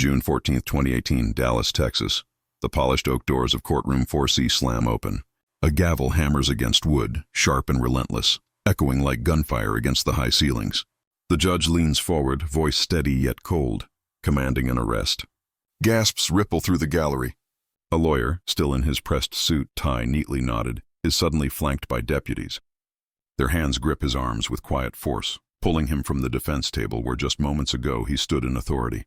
June 14, 2018, Dallas, Texas. The polished oak doors of Courtroom 4C slam open. A gavel hammers against wood, sharp and relentless, echoing like gunfire against the high ceilings. The judge leans forward, voice steady yet cold, commanding an arrest. Gasps ripple through the gallery. A lawyer, still in his pressed suit, tie neatly knotted, is suddenly flanked by deputies. Their hands grip his arms with quiet force, pulling him from the defense table where just moments ago he stood in authority.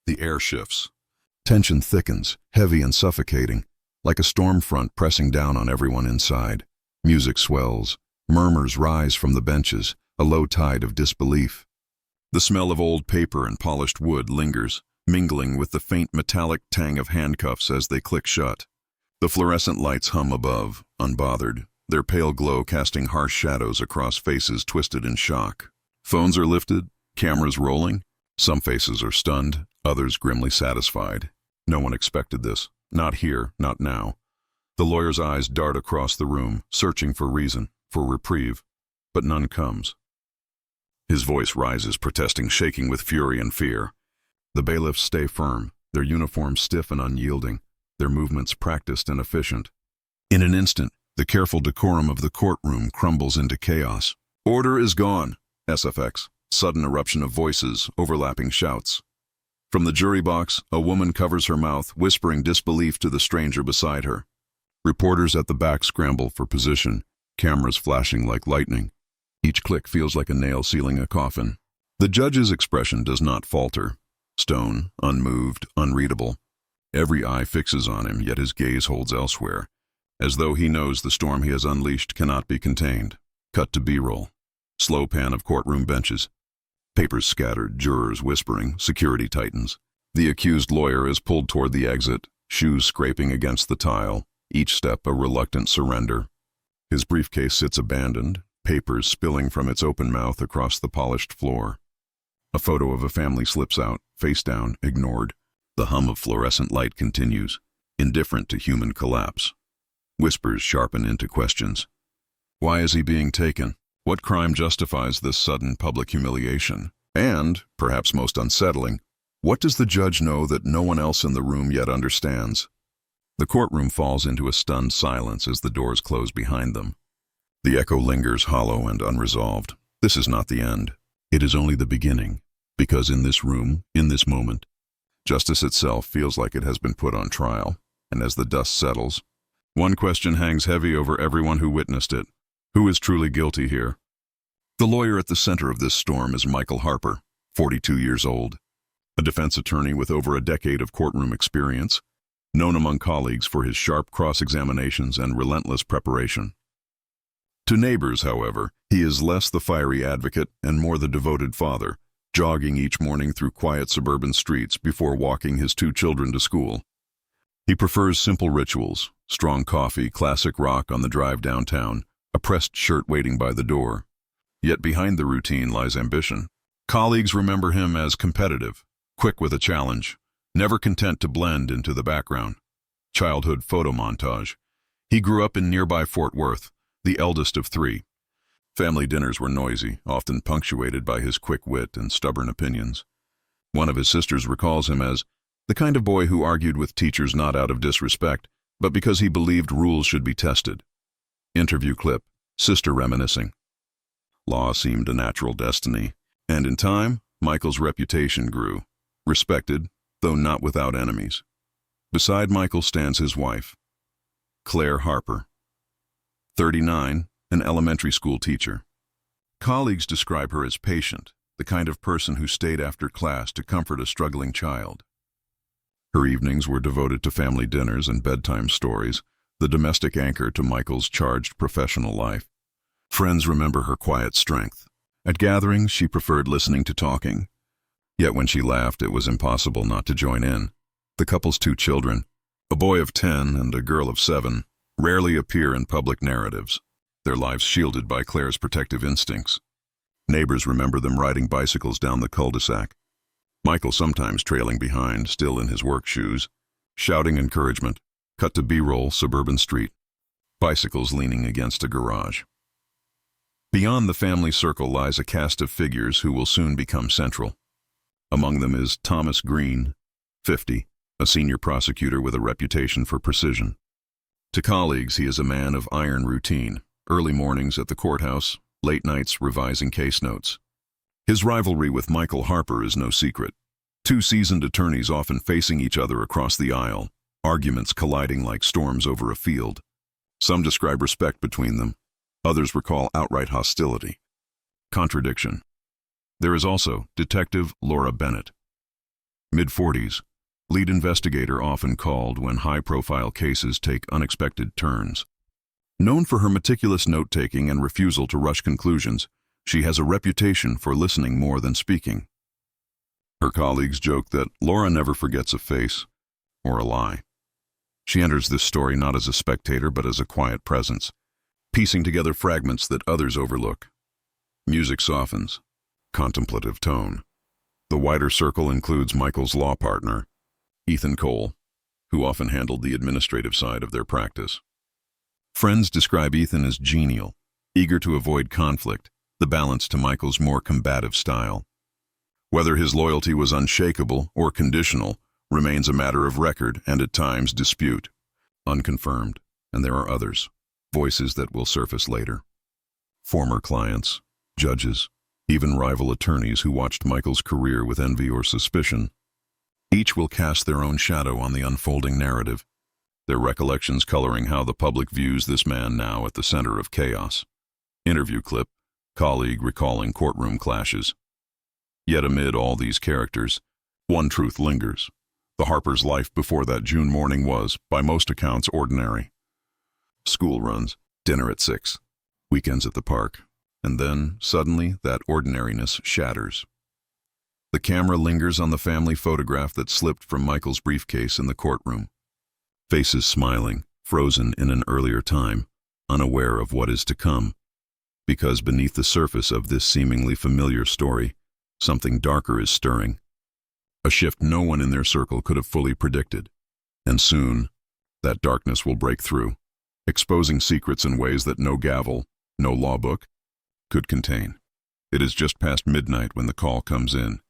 The air shifts. Tension thickens, heavy and suffocating, like a storm front pressing down on everyone inside. Music swells. Murmurs rise from the benches, a low tide of disbelief. The smell of old paper and polished wood lingers, mingling with the faint metallic tang of handcuffs as they click shut. The fluorescent lights hum above, unbothered, their pale glow casting harsh shadows across faces twisted in shock. Phones are lifted, cameras rolling. Some faces are stunned, others grimly satisfied. No one expected this. Not here, not now. The lawyer's eyes dart across the room, searching for reason, for reprieve, but none comes. His voice rises, protesting, shaking with fury and fear. The bailiffs stay firm, their uniforms stiff and unyielding, their movements practiced and efficient. In an instant, the careful decorum of the courtroom crumbles into chaos. Order is gone. SFX. Sudden eruption of voices, overlapping shouts. From the jury box, a woman covers her mouth, whispering disbelief to the stranger beside her. Reporters at the back scramble for position, cameras flashing like lightning. Each click feels like a nail sealing a coffin. The judge's expression does not falter. Stone, unmoved, unreadable. Every eye fixes on him, yet his gaze holds elsewhere, as though he knows the storm he has unleashed cannot be contained. Cut to B-roll. Slow pan of courtroom benches. Papers scattered, jurors whispering, security tightens. The accused lawyer is pulled toward the exit, shoes scraping against the tile, each step a reluctant surrender. His briefcase sits abandoned, papers spilling from its open mouth across the polished floor. A photo of a family slips out, face down, ignored. The hum of fluorescent light continues, indifferent to human collapse. Whispers sharpen into questions. Why is he being taken? What crime justifies this sudden public humiliation? And, perhaps most unsettling, what does the judge know that no one else in the room yet understands? The courtroom falls into a stunned silence as the doors close behind them. The echo lingers hollow and unresolved. This is not the end. It is only the beginning, because in this room, in this moment, justice itself feels like it has been put on trial, and as the dust settles, one question hangs heavy over everyone who witnessed it. Who is truly guilty here? The lawyer at the center of this storm is Michael Harper, 42 years old, a defense attorney with over a decade of courtroom experience, known among colleagues for his sharp cross-examinations and relentless preparation. To neighbors, however, he is less the fiery advocate and more the devoted father, jogging each morning through quiet suburban streets before walking his 2 children to school. He prefers simple rituals, strong coffee, classic rock on the drive downtown, a pressed shirt waiting by the door. Yet behind the routine lies ambition. Colleagues remember him as competitive, quick with a challenge, never content to blend into the background. Childhood photo montage. He grew up in nearby Fort Worth, the eldest of 3. Family dinners were noisy, often punctuated by his quick wit and stubborn opinions. One of his sisters recalls him as the kind of boy who argued with teachers not out of disrespect, but because he believed rules should be tested. Interview clip, sister reminiscing. Law seemed a natural destiny, and in time, Michael's reputation grew, respected, though not without enemies. Beside Michael stands his wife, Claire Harper, 39, an elementary school teacher. Colleagues describe her as patient, the kind of person who stayed after class to comfort a struggling child. Her evenings were devoted to family dinners and bedtime stories, the domestic anchor to Michael's charged professional life. Friends remember her quiet strength. At gatherings, she preferred listening to talking. Yet when she laughed, it was impossible not to join in. The couple's 2 children, a boy of 10 and a girl of 7, rarely appear in public narratives, their lives shielded by Claire's protective instincts. Neighbors remember them riding bicycles down the cul-de-sac. Michael sometimes trailing behind, still in his work shoes, shouting encouragement. Cut to B-roll, suburban street. Bicycles leaning against a garage. Beyond the family circle lies a cast of figures who will soon become central. Among them is Thomas Green, 50, a senior prosecutor with a reputation for precision. To colleagues, he is a man of iron routine, early mornings at the courthouse, late nights revising case notes. His rivalry with Michael Harper is no secret. Two seasoned attorneys often facing each other across the aisle, arguments colliding like storms over a field. Some describe respect between them, others recall outright hostility. Contradiction. There is also Detective Laura Bennett. Mid-40s, lead investigator often called when high-profile cases take unexpected turns. Known for her meticulous note-taking and refusal to rush conclusions, she has a reputation for listening more than speaking. Her colleagues joke that Laura never forgets a face or a lie. She enters this story not as a spectator but as a quiet presence, piecing together fragments that others overlook. Music softens. Contemplative tone. The wider circle includes Michael's law partner, Ethan Cole, who often handled the administrative side of their practice. Friends describe Ethan as genial, eager to avoid conflict, the balance to Michael's more combative style. Whether his loyalty was unshakable or conditional remains a matter of record and at times dispute. Unconfirmed, and there are others, voices that will surface later. Former clients, judges, even rival attorneys who watched Michael's career with envy or suspicion. Each will cast their own shadow on the unfolding narrative, their recollections coloring how the public views this man now at the center of chaos. Interview clip, colleague recalling courtroom clashes. Yet amid all these characters, one truth lingers. The Harper's life before that June morning was, by most accounts, ordinary. School runs, dinner at 6, weekends at the park, and then, suddenly, that ordinariness shatters. The camera lingers on the family photograph that slipped from Michael's briefcase in the courtroom. Faces smiling, frozen in an earlier time, unaware of what is to come. Because beneath the surface of this seemingly familiar story, something darker is stirring. A shift no one in their circle could have fully predicted. And soon, that darkness will break through, exposing secrets in ways that no gavel, no law book, could contain. It is just past midnight when the call comes in.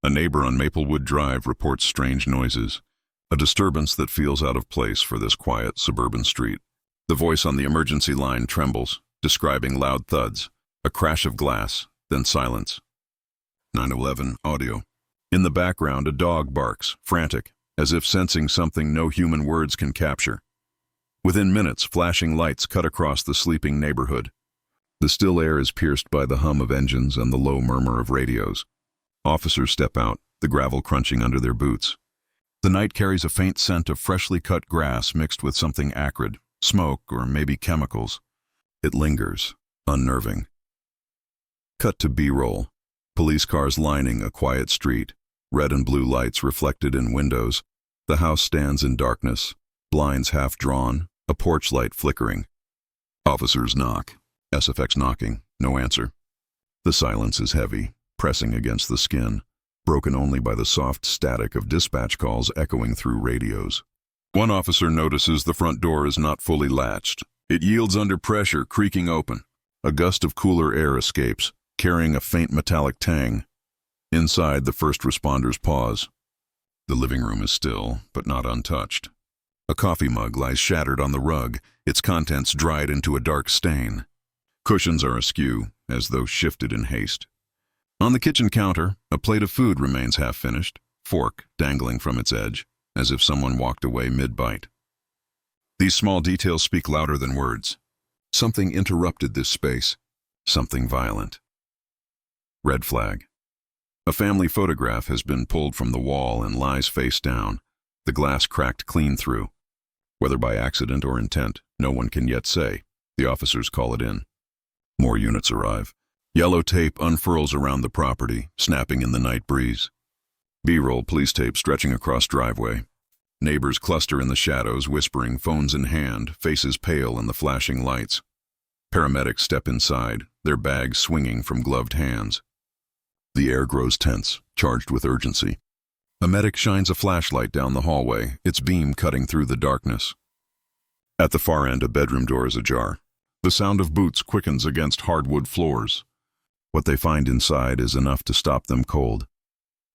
A neighbor on Maplewood Drive reports strange noises, a disturbance that feels out of place for this quiet suburban street. The voice on the emergency line trembles, describing loud thuds, a crash of glass, then silence. 911 audio. In the background, a dog barks, frantic, as if sensing something no human words can capture. Within minutes, flashing lights cut across the sleeping neighborhood. The still air is pierced by the hum of engines and the low murmur of radios. Officers step out, the gravel crunching under their boots. The night carries a faint scent of freshly cut grass mixed with something acrid, smoke or maybe chemicals. It lingers, unnerving. Cut to B-roll. Police cars lining a quiet street, red and blue lights reflected in windows. The house stands in darkness, blinds half drawn, a porch light flickering. Officers knock. SFX knocking, no answer. The silence is heavy, pressing against the skin, broken only by the soft static of dispatch calls echoing through radios. One officer notices the front door is not fully latched. It yields under pressure, creaking open. A gust of cooler air escapes, carrying a faint metallic tang. Inside, the first responders pause. The living room is still, but not untouched. A coffee mug lies shattered on the rug, its contents dried into a dark stain. Cushions are askew, as though shifted in haste. On the kitchen counter, a plate of food remains half-finished, fork dangling from its edge, as if someone walked away mid-bite. These small details speak louder than words. Something interrupted this space, something violent. Red flag. A family photograph has been pulled from the wall and lies face down, the glass cracked clean through. Whether by accident or intent, no one can yet say. The officers call it in. More units arrive. Yellow tape unfurls around the property, snapping in the night breeze. B-roll police tape stretching across driveway. Neighbors cluster in the shadows, whispering, phones in hand, faces pale in the flashing lights. Paramedics step inside, their bags swinging from gloved hands. The air grows tense, charged with urgency. A medic shines a flashlight down the hallway, its beam cutting through the darkness. At the far end, a bedroom door is ajar. The sound of boots quickens against hardwood floors. What they find inside is enough to stop them cold.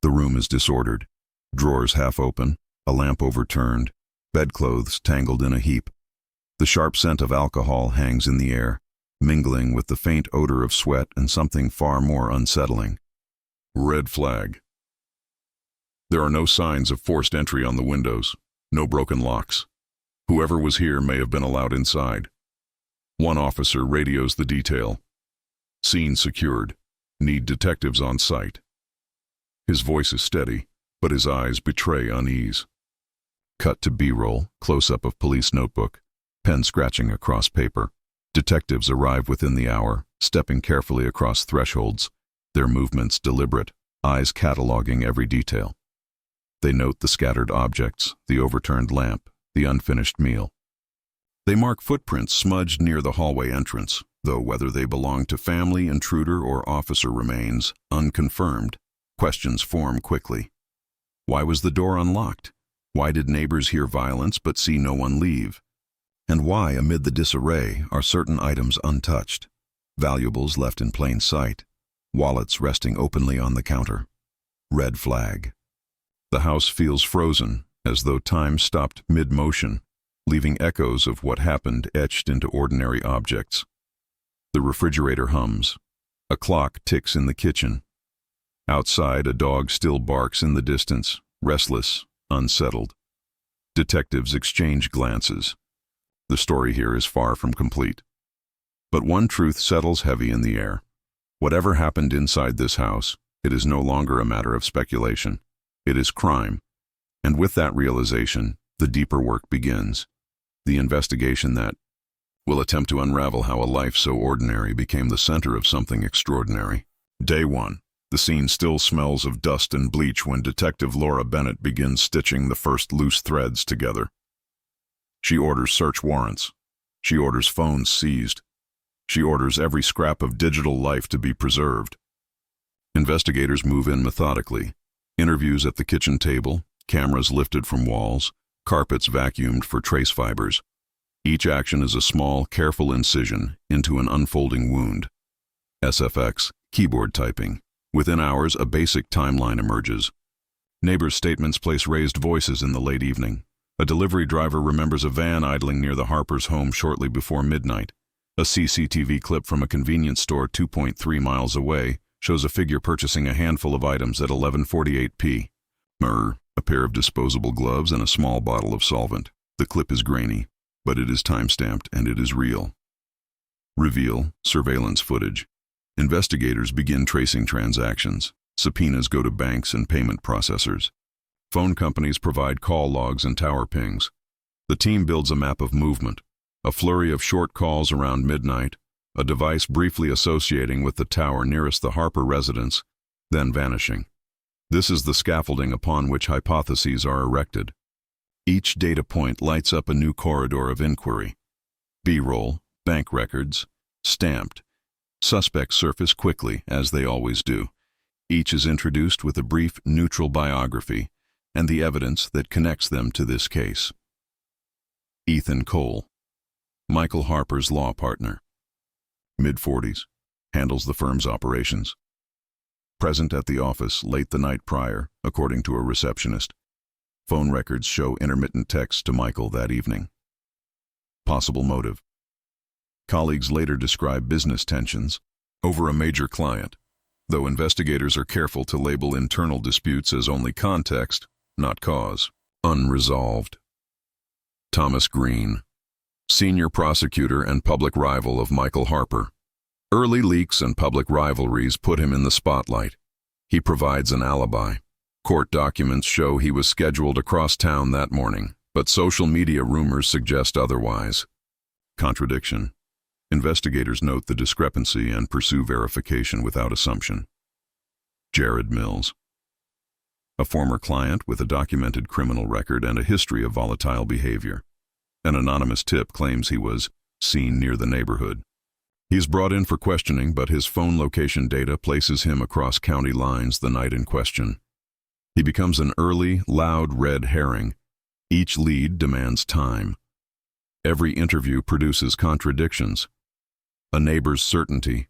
The room is disordered. Drawers half open, a lamp overturned, bedclothes tangled in a heap. The sharp scent of alcohol hangs in the air, mingling with the faint odor of sweat and something far more unsettling. Red flag. There are no signs of forced entry on the windows, no broken locks. Whoever was here may have been allowed inside. One officer radios the detail. Scene secured. Need detectives on site. His voice is steady, but his eyes betray unease. Cut to B-roll, close-up of police notebook, pen scratching across paper. Detectives arrive within the hour, stepping carefully across thresholds, their movements deliberate, eyes cataloging every detail. They note the scattered objects, the overturned lamp, the unfinished meal. They mark footprints smudged near the hallway entrance, though whether they belong to family, intruder, or officer remains unconfirmed. Questions form quickly. Why was the door unlocked? Why did neighbors hear violence but see no one leave? And why, amid the disarray, are certain items untouched? Valuables left in plain sight, wallets resting openly on the counter. Red flag. The house feels frozen, as though time stopped mid-motion, leaving echoes of what happened etched into ordinary objects. The refrigerator hums. A clock ticks in the kitchen. Outside, a dog still barks in the distance, restless, unsettled. Detectives exchange glances. The story here is far from complete. But one truth settles heavy in the air. Whatever happened inside this house, it is no longer a matter of speculation. It is crime. And with that realization, the deeper work begins. The investigation that will attempt to unravel how a life so ordinary became the center of something extraordinary. Day 1. The scene still smells of dust and bleach when Detective Laura Bennett begins stitching the first loose threads together. She orders search warrants. She orders phones seized. She orders every scrap of digital life to be preserved. Investigators move in methodically. Interviews at the kitchen table, cameras lifted from walls, carpets vacuumed for trace fibers. Each action is a small, careful incision into an unfolding wound. SFX, keyboard typing. Within hours, a basic timeline emerges. Neighbors' statements place raised voices in the late evening. A delivery driver remembers a van idling near the Harpers' home shortly before midnight. A CCTV clip from a convenience store 2.3 miles away shows a figure purchasing a handful of items at 11:48 p. A pair of disposable gloves and a small bottle of solvent. The clip is grainy, but it is time-stamped and it is real. Reveal, surveillance footage. Investigators begin tracing transactions. Subpoenas go to banks and payment processors. Phone companies provide call logs and tower pings. The team builds a map of movement. A flurry of short calls around midnight, a device briefly associating with the tower nearest the Harper residence, then vanishing. This is the scaffolding upon which hypotheses are erected. Each data point lights up a new corridor of inquiry. B-roll, bank records, stamped. Suspects surface quickly, as they always do. Each is introduced with a brief, neutral biography and the evidence that connects them to this case. Ethan Cole, Michael Harper's law partner. Mid-40s, handles the firm's operations. Present at the office late the night prior, according to a receptionist. Phone records show intermittent texts to Michael that evening. Possible motive. Colleagues later describe business tensions over a major client, though investigators are careful to label internal disputes as only context, not cause. Unresolved. Thomas Green, senior prosecutor and public rival of Michael Harper. Early leaks and public rivalries put him in the spotlight. He provides an alibi. Court documents show he was scheduled across town that morning, but social media rumors suggest otherwise. Contradiction. Investigators note the discrepancy and pursue verification without assumption. Jared Mills, a former client with a documented criminal record and a history of volatile behavior. An anonymous tip claims he was seen near the neighborhood. He is brought in for questioning, but his phone location data places him across county lines the night in question. He becomes an early, loud red herring. Each lead demands time. Every interview produces contradictions. A neighbor's certainty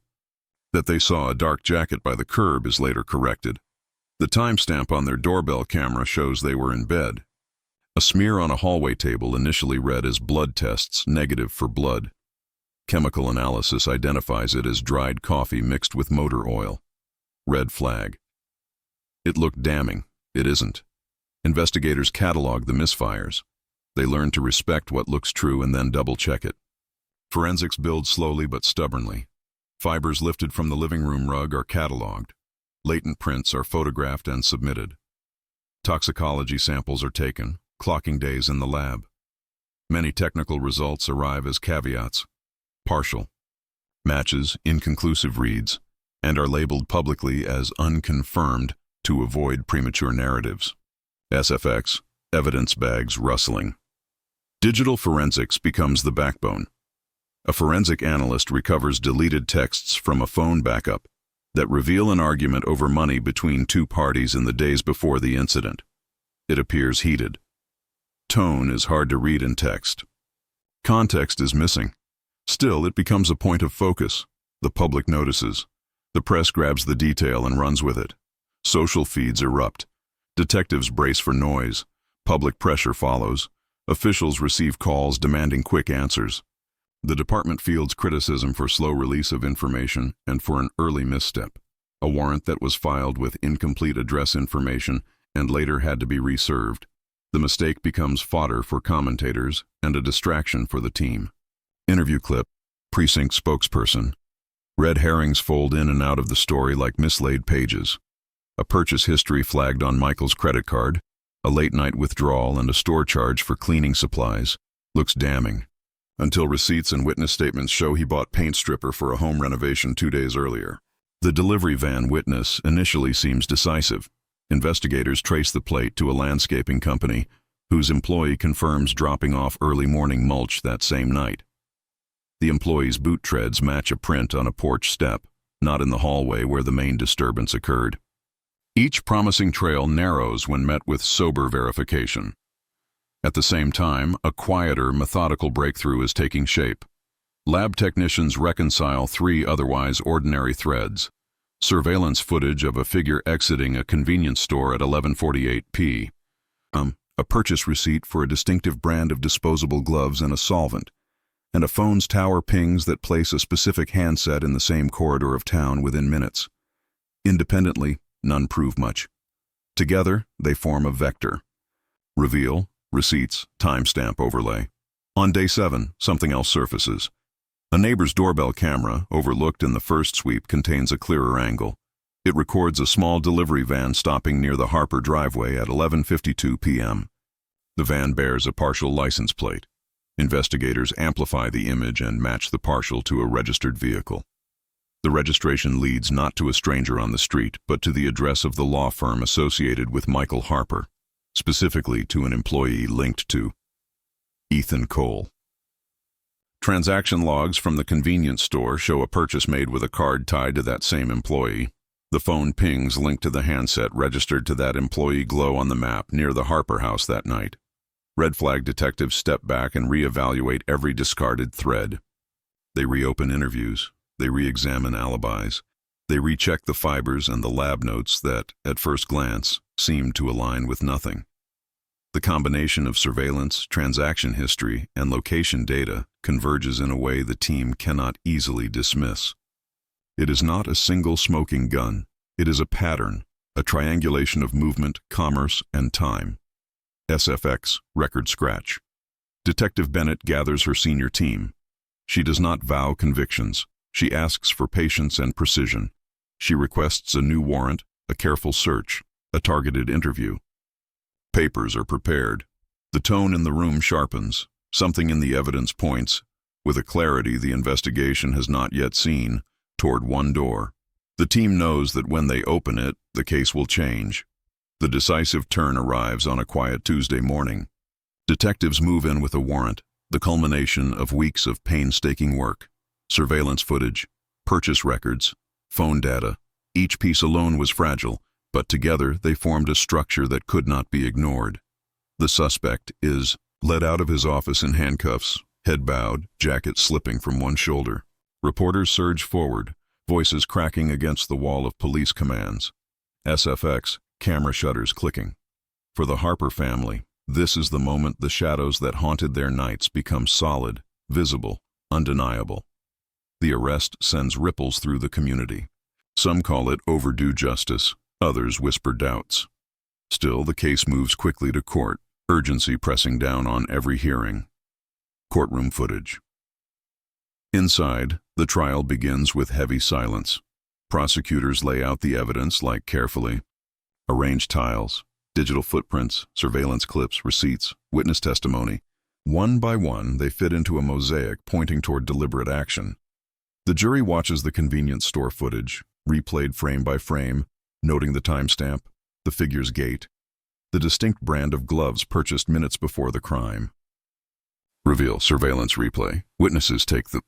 that they saw a dark jacket by the curb is later corrected. The timestamp on their doorbell camera shows they were in bed. A smear on a hallway table initially read as blood tests, negative for blood. Chemical analysis identifies it as dried coffee mixed with motor oil. Red flag. It looked damning. It isn't. Investigators catalog the misfires. They learn to respect what looks true and then double-check it. Forensics builds slowly but stubbornly. Fibers lifted from the living room rug are cataloged. Latent prints are photographed and submitted. Toxicology samples are taken, clocking days in the lab. Many technical results arrive as caveats. Partial. Matches, inconclusive reads, and are labeled publicly as unconfirmed to avoid premature narratives. SFX, evidence bags rustling. Digital forensics becomes the backbone. A forensic analyst recovers deleted texts from a phone backup that reveal an argument over money between two parties in the days before the incident. It appears heated. Tone is hard to read in text. Context is missing. Still, it becomes a point of focus. The public notices. The press grabs the detail and runs with it. Social feeds erupt. Detectives brace for noise. Public pressure follows. Officials receive calls demanding quick answers. The department fields criticism for slow release of information and for an early misstep. A warrant that was filed with incomplete address information and later had to be reserved. The mistake becomes fodder for commentators and a distraction for the team. Interview clip. Precinct spokesperson. Red herrings fold in and out of the story like mislaid pages. A purchase history flagged on Michael's credit card, a late-night withdrawal and a store charge for cleaning supplies. Looks damning. Until receipts and witness statements show he bought paint stripper for a home renovation 2 days earlier. The delivery van witness initially seems decisive. Investigators trace the plate to a landscaping company whose employee confirms dropping off early morning mulch that same night. The employee's boot treads match a print on a porch step, not in the hallway where the main disturbance occurred. Each promising trail narrows when met with sober verification. At the same time, a quieter, methodical breakthrough is taking shape. Lab technicians reconcile 3 otherwise ordinary threads. Surveillance footage of a figure exiting a convenience store at 11:48 p. A purchase receipt for a distinctive brand of disposable gloves and a solvent, and a phone's tower pings that place a specific handset in the same corridor of town within minutes. Independently, none prove much. Together, they form a vector. Reveal, receipts, timestamp overlay. On day 7, something else surfaces. A neighbor's doorbell camera, overlooked in the first sweep, contains a clearer angle. It records a small delivery van stopping near the Harper driveway at 11:52 p.m. The van bears a partial license plate. Investigators amplify the image and match the partial to a registered vehicle. The registration leads not to a stranger on the street, but to the address of the law firm associated with Michael Harper, specifically to an employee linked to Ethan Cole. Transaction logs from the convenience store show a purchase made with a card tied to that same employee. The phone pings linked to the handset registered to that employee glow on the map near the Harper house that night. Red flag detectives step back and reevaluate every discarded thread. They reopen interviews. They re-examine alibis. They recheck the fibers and the lab notes that, at first glance, seem to align with nothing. The combination of surveillance, transaction history, and location data converges in a way the team cannot easily dismiss. It is not a single smoking gun. It is a pattern, a triangulation of movement, commerce, and time. SFX, record scratch. Detective Bennett gathers her senior team. She does not vow convictions. She asks for patience and precision. She requests a new warrant, a careful search, a targeted interview. Papers are prepared. The tone in the room sharpens. Something in the evidence points, with a clarity the investigation has not yet seen, toward one door. The team knows that when they open it, the case will change. The decisive turn arrives on a quiet Tuesday morning. Detectives move in with a warrant, the culmination of weeks of painstaking work. Surveillance footage, purchase records, phone data. Each piece alone was fragile, but together they formed a structure that could not be ignored. The suspect is led out of his office in handcuffs, head bowed, jacket slipping from one shoulder. Reporters surge forward, voices cracking against the wall of police commands. SFX, camera shutters clicking. For the Harper family, this is the moment the shadows that haunted their nights become solid, visible, undeniable. The arrest sends ripples through the community. Some call it overdue justice, others whisper doubts. Still, the case moves quickly to court, urgency pressing down on every hearing. Courtroom footage. Inside, the trial begins with heavy silence. Prosecutors lay out the evidence like carefully arranged tiles, digital footprints, surveillance clips, receipts, witness testimony. One by one, they fit into a mosaic pointing toward deliberate action. The jury watches the convenience store footage, replayed frame by frame, noting the timestamp, the figure's gait, the distinct brand of gloves purchased minutes before the crime. Reveal surveillance replay. Witnesses take the